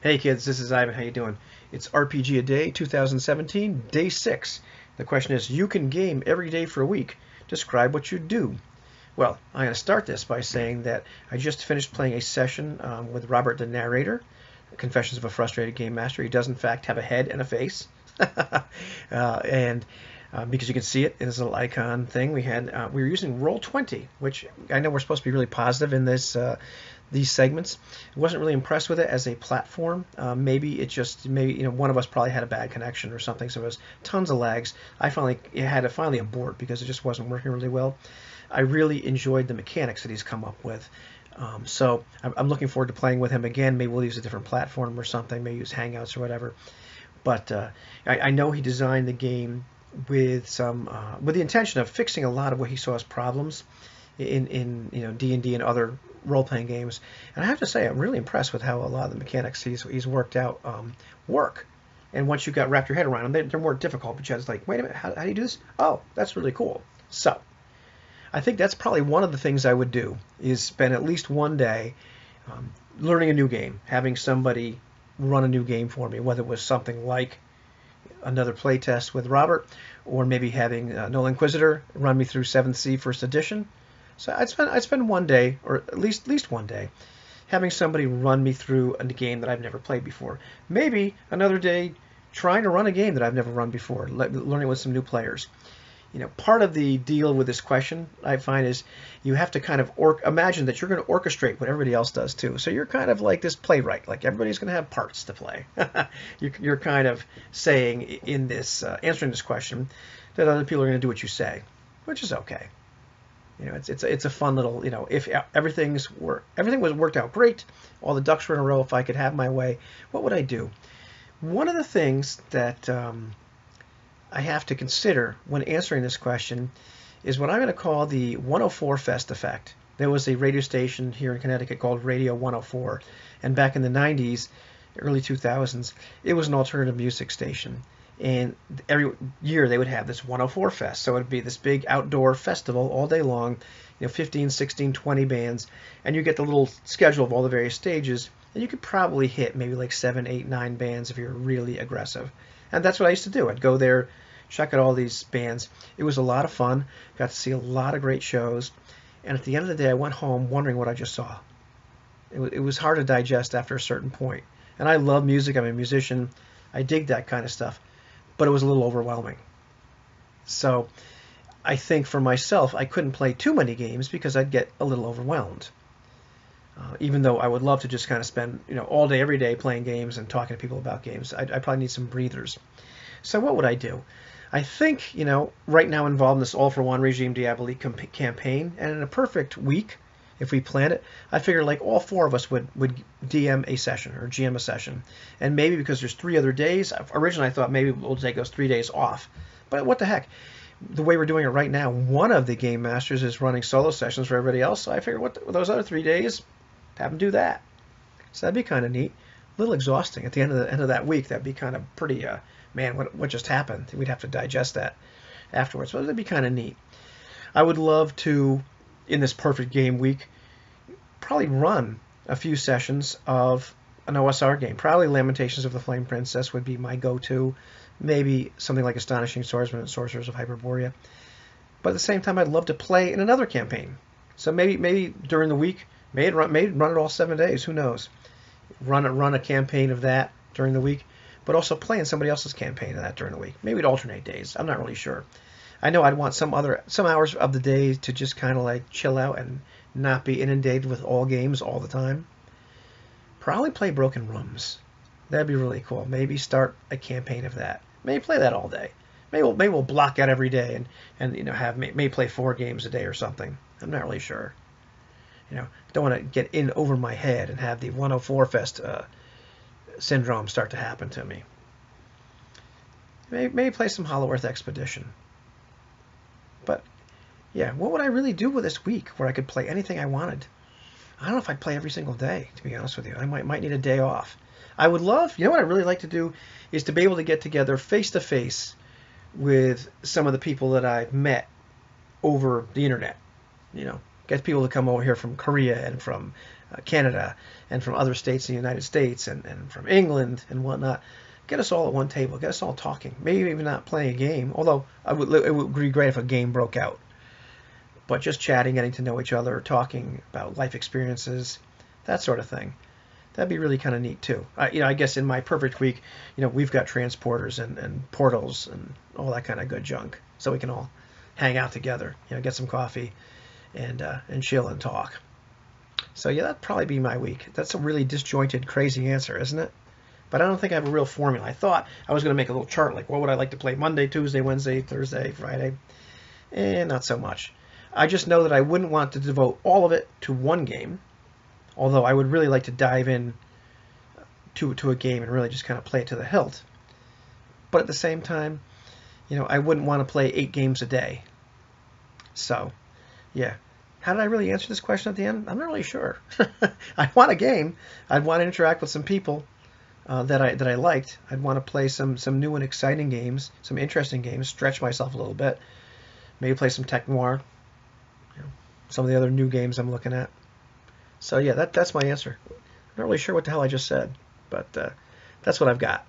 Hey kids, this is Ivan. How you doing? It's RPG a Day 2017, day 6. The question is, you can game every day for a week. Describe what you do. Well, I'm going to start this by saying that I just finished playing a session with Robert the Narrator, Confessions of a Frustrated Game Master. He does in fact have a head and a face. And because you can see it in this little icon thing, we were using Roll20, which I know we're supposed to be really positive in this these segments. I wasn't really impressed with it as a platform. Maybe one of us probably had a bad connection or something, so it was tons of lags. I finally had to finally abort because it just wasn't working really well. I really enjoyed the mechanics that he's come up with. So I'm looking forward to playing with him again. Maybe we'll use a different platform or something. Maybe use Hangouts or whatever. But I know he designed the game with the intention of fixing a lot of what he saw as problems in D&D and other role-playing games. And I have to say, I'm really impressed with how a lot of the mechanics he's worked out work. And once you got wrapped your head around them, they're more difficult. But you was like, wait a minute, how do you do this? Oh, that's really cool. So I think that's probably one of the things I would do is spend at least one day learning a new game, having somebody run a new game for me, whether it was something like another playtest with Robert, or maybe having Null Inquisitor run me through 7th Sea First Edition. So I'd spend one day, or at least one day, having somebody run me through a game that I've never played before. Maybe another day trying to run a game that I've never run before, learning with some new players. Part of the deal with this question, I find, is you have to kind of imagine that you're going to orchestrate what everybody else does too. So you're kind of like this playwright, like everybody's going to have parts to play. You're kind of saying in this answering this question that other people are going to do what you say, which is okay. It's a fun little, if everything was worked out great, all the ducks were in a row, if I could have my way, what would I do? One of the things that I have to consider when answering this question is what I'm going to call the 104 Fest effect. There was a radio station here in Connecticut called Radio 104, and back in the 90s, early 2000s, it was an alternative music station. And every year they would have this 104 Fest. So it would be this big outdoor festival all day long, 15, 16, 20 bands, and you get the little schedule of all the various stages, and you could probably hit maybe like 7, 8, 9 bands if you're really aggressive. And that's what I used to do. I'd go there, check out all these bands. It was a lot of fun. Got to see a lot of great shows. And at the end of the day, I went home wondering what I just saw. It was hard to digest after a certain point. And I love music. I'm a musician. I dig that kind of stuff. But it was a little overwhelming. So I think for myself, I couldn't play too many games because I'd get a little overwhelmed. Even though I would love to just kind of spend all day, every day playing games and talking to people about games, I'd probably need some breathers. So what would I do? I think, right now involved in this All for One Regime Diabolique campaign, and in a perfect week, if we planned it, I figured like all four of us would DM a session or GM a session. And maybe because there's 3 other days, originally I thought maybe we'll take those 3 days off. But what the heck? The way we're doing it right now, one of the game masters is running solo sessions for everybody else. So I figured those other 3 days, have them do that. So that'd be kind of neat. A little exhausting at the end of that week. That'd be kind of pretty. Man, what just happened? We'd have to digest that afterwards. But that'd be kind of neat. I would love to, in this perfect game week, probably run a few sessions of an OSR game. Probably Lamentations of the Flame Princess would be my go-to. Maybe something like Astonishing Swordsman and Sorcerers of Hyperborea. But at the same time, I'd love to play in another campaign. So maybe during the week, maybe run it all 7 days. Who knows? Run a campaign of that during the week, but also play in somebody else's campaign of that during the week. Maybe it'd alternate days. I'm not really sure. I know I'd want some hours of the day to just kind of like chill out and not be inundated with all games all the time. Probably play Broken Rooms. That'd be really cool. Maybe start a campaign of that. Maybe play that all day. Maybe we'll block out every day and have maybe play 4 games a day or something. I'm not really sure. Don't want to get in over my head and have the 104 Fest syndrome start to happen to me. Maybe play some Hollow Earth Expedition. But yeah, what would I really do with this week where I could play anything I wanted? I don't know if I'd play every single day, to be honest with you. I might need a day off. I would love, what I'd really like to do is to be able to get together face to face with some of the people that I've met over the internet. Get people to come over here from Korea and from Canada and from other states in the United States and from England and whatnot. Get us all at one table. Get us all talking. Maybe even not playing a game, although it would be great if a game broke out. But just chatting, getting to know each other, talking about life experiences, that sort of thing. That'd be really kind of neat too. I guess in my perfect week, we've got transporters and portals and all that kind of good junk, so we can all hang out together, get some coffee and chill and talk. So yeah, that'd probably be my week. That's a really disjointed, crazy answer, isn't it? But I don't think I have a real formula. I thought I was going to make a little chart, like what would I like to play Monday, Tuesday, Wednesday, Thursday, Friday, and not so much. I just know that I wouldn't want to devote all of it to one game, although I would really like to dive in to a game and really just kind of play it to the hilt. But at the same time, I wouldn't want to play 8 games a day. So, yeah. How did I really answer this question at the end? I'm not really sure. I want a game. I'd want to interact with some people that I liked. I'd want to play some new and exciting games, some interesting games, stretch myself a little bit. Maybe play some Tech Noir, some of the other new games I'm looking at. So yeah, that's my answer. I'm not really sure what the hell I just said, but that's what I've got.